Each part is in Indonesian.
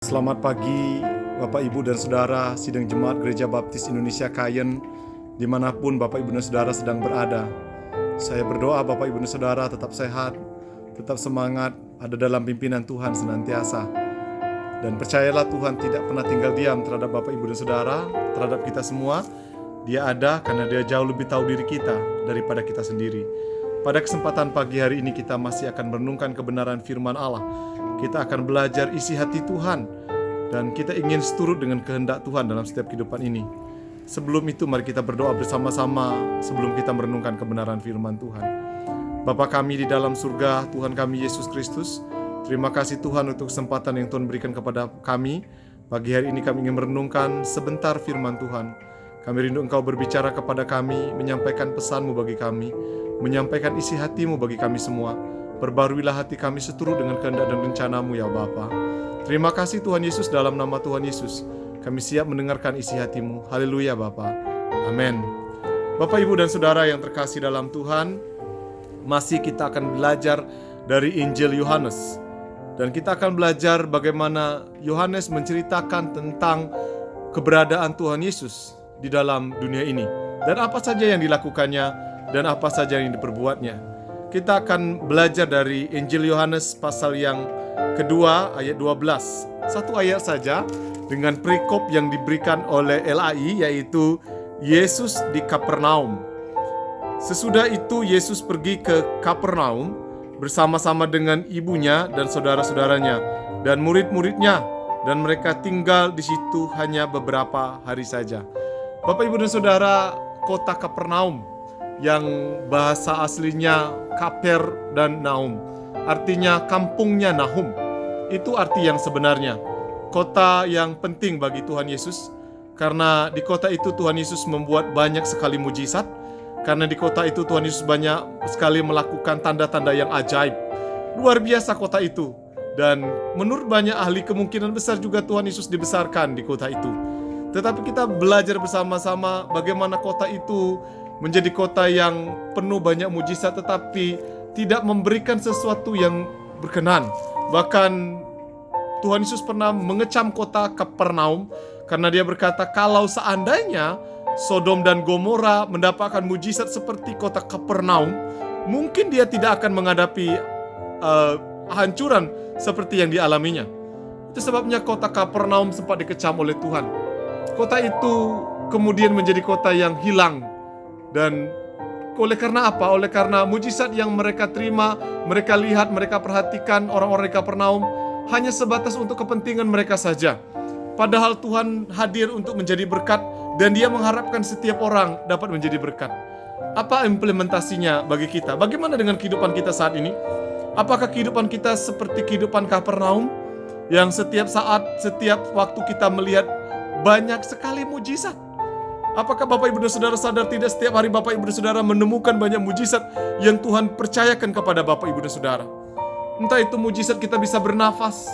Selamat pagi Bapak Ibu dan Saudara Sidang Jemaat Gereja Baptis Indonesia Kayen, dimanapun Bapak Ibu dan Saudara sedang berada. Saya berdoa Bapak Ibu dan Saudara tetap sehat, tetap semangat, ada dalam pimpinan Tuhan senantiasa. Dan percayalah Tuhan tidak pernah tinggal diam terhadap Bapak Ibu dan Saudara, terhadap kita semua. Dia ada karena Dia jauh lebih tahu diri kita daripada kita sendiri. Pada kesempatan pagi hari ini kita masih akan merenungkan kebenaran firman Allah. Kita akan belajar isi hati Tuhan dan kita ingin seturut dengan kehendak Tuhan dalam setiap kehidupan ini. Sebelum itu mari kita berdoa bersama-sama sebelum kita merenungkan kebenaran firman Tuhan. Bapa kami di dalam surga, Tuhan kami Yesus Kristus, terima kasih Tuhan untuk kesempatan yang Tuhan berikan kepada kami. Pagi hari ini kami ingin merenungkan sebentar firman Tuhan. Kami rindu Engkau berbicara kepada kami, menyampaikan pesan-Mu bagi kami, menyampaikan isi hati-Mu bagi kami semua. Perbaruilah hati kami seturut dengan kehendak dan rencana-Mu ya Bapa. Terima kasih Tuhan Yesus, dalam nama Tuhan Yesus kami siap mendengarkan isi hati-Mu. Haleluya Bapa. Amin. Bapak Ibu dan Saudara yang terkasih dalam Tuhan, masih kita akan belajar dari Injil Yohanes. Dan kita akan belajar bagaimana Yohanes menceritakan tentang keberadaan Tuhan Yesus di dalam dunia ini. Dan apa saja yang dilakukannya dan apa saja yang diperbuatnya. Kita akan belajar dari Injil Yohanes pasal yang kedua ayat 12. Satu ayat saja dengan perikop yang diberikan oleh LAI, yaitu Yesus di Kapernaum. Sesudah itu Yesus pergi ke Kapernaum bersama-sama dengan ibunya dan saudara-saudaranya dan murid-muridnya, dan mereka tinggal di situ hanya beberapa hari saja. Bapak, Ibu dan Saudara, kota Kapernaum yang bahasa aslinya Kaper dan Naum, artinya kampungnya Nahum. Itu arti yang sebenarnya. Kota yang penting bagi Tuhan Yesus, karena di kota itu Tuhan Yesus membuat banyak sekali mujizat. Karena di kota itu Tuhan Yesus banyak sekali melakukan tanda-tanda yang ajaib. Luar biasa kota itu. Dan menurut banyak ahli, kemungkinan besar juga Tuhan Yesus dibesarkan di kota itu. Tetapi kita belajar bersama-sama bagaimana kota itu menjadi kota yang penuh banyak mujizat, tetapi tidak memberikan sesuatu yang berkenan. Bahkan Tuhan Yesus pernah mengecam kota Kapernaum karena Dia berkata, kalau seandainya Sodom dan Gomora mendapatkan mujizat seperti kota Kapernaum, mungkin dia tidak akan menghadapi hancuran seperti yang dialaminya. Itu sebabnya kota Kapernaum sempat dikecam oleh Tuhan. Kota itu kemudian menjadi kota yang hilang. Dan oleh karena apa? Oleh karena mujizat yang mereka terima, mereka lihat, mereka perhatikan orang-orang di Kapernaum hanya sebatas untuk kepentingan mereka saja. Padahal Tuhan hadir untuk menjadi berkat dan Dia mengharapkan setiap orang dapat menjadi berkat. Apa implementasinya bagi kita? Bagaimana dengan kehidupan kita saat ini? Apakah kehidupan kita seperti kehidupan Kapernaum yang setiap saat, setiap waktu kita melihat banyak sekali mujizat? Apakah Bapak Ibu dan Saudara sadar tidak setiap hari Bapak Ibu dan Saudara menemukan banyak mujizat yang Tuhan percayakan kepada Bapak Ibu dan Saudara? Entah itu mujizat kita bisa bernafas.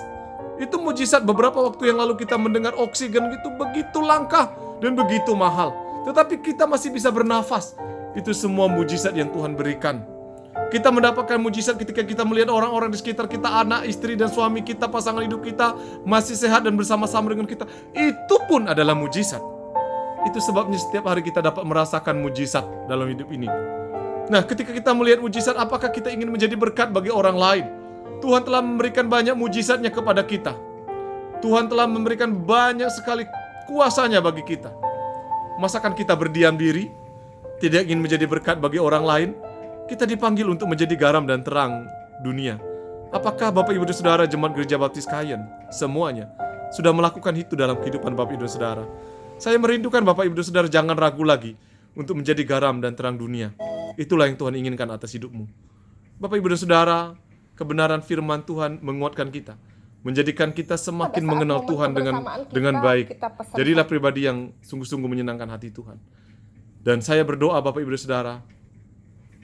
Itu mujizat beberapa waktu yang lalu kita mendengar oksigen itu begitu langka dan begitu mahal. Tetapi kita masih bisa bernafas. Itu semua mujizat yang Tuhan berikan. Kita mendapatkan mujizat ketika kita melihat orang-orang di sekitar kita, anak, istri, dan suami kita, pasangan hidup kita masih sehat dan bersama-sama dengan kita. Itu pun adalah mujizat. Itu sebabnya setiap hari kita dapat merasakan mujizat dalam hidup ini. Nah, ketika kita melihat mujizat, apakah kita ingin menjadi berkat bagi orang lain? Tuhan telah memberikan banyak mujizatnya kepada kita. Tuhan telah memberikan banyak sekali kuasanya bagi kita. Masakan kita berdiam diri, tidak ingin menjadi berkat bagi orang lain? Kita dipanggil untuk menjadi garam dan terang dunia. Apakah Bapak Ibu dan Saudara Jemaat Gereja Baptis Kayen semuanya sudah melakukan itu dalam kehidupan Bapak Ibu dan Saudara? Saya merindukan Bapak Ibu dan Saudara jangan ragu lagi untuk menjadi garam dan terang dunia. Itulah yang Tuhan inginkan atas hidupmu. Bapak Ibu dan Saudara, kebenaran firman Tuhan menguatkan kita, menjadikan kita semakin mengenal Tuhan dengan baik. Jadilah pribadi yang sungguh-sungguh menyenangkan hati Tuhan. Dan saya berdoa Bapak Ibu dan Saudara,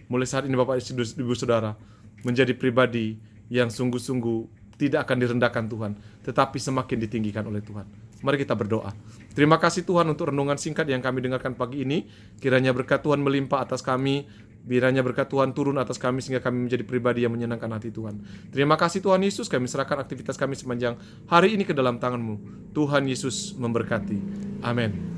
mulai saat ini Bapak Ibu Saudara menjadi pribadi yang sungguh-sungguh tidak akan direndahkan Tuhan, tetapi semakin ditinggikan oleh Tuhan. Mari kita berdoa. Terima kasih Tuhan untuk renungan singkat yang kami dengarkan pagi ini. Kiranya berkat Tuhan melimpah atas kami, Biranya berkat Tuhan turun atas kami sehingga kami menjadi pribadi yang menyenangkan hati Tuhan. Terima kasih Tuhan Yesus, kami serahkan aktivitas kami sepanjang hari ini ke dalam tangan-Mu. Tuhan Yesus memberkati. Amin.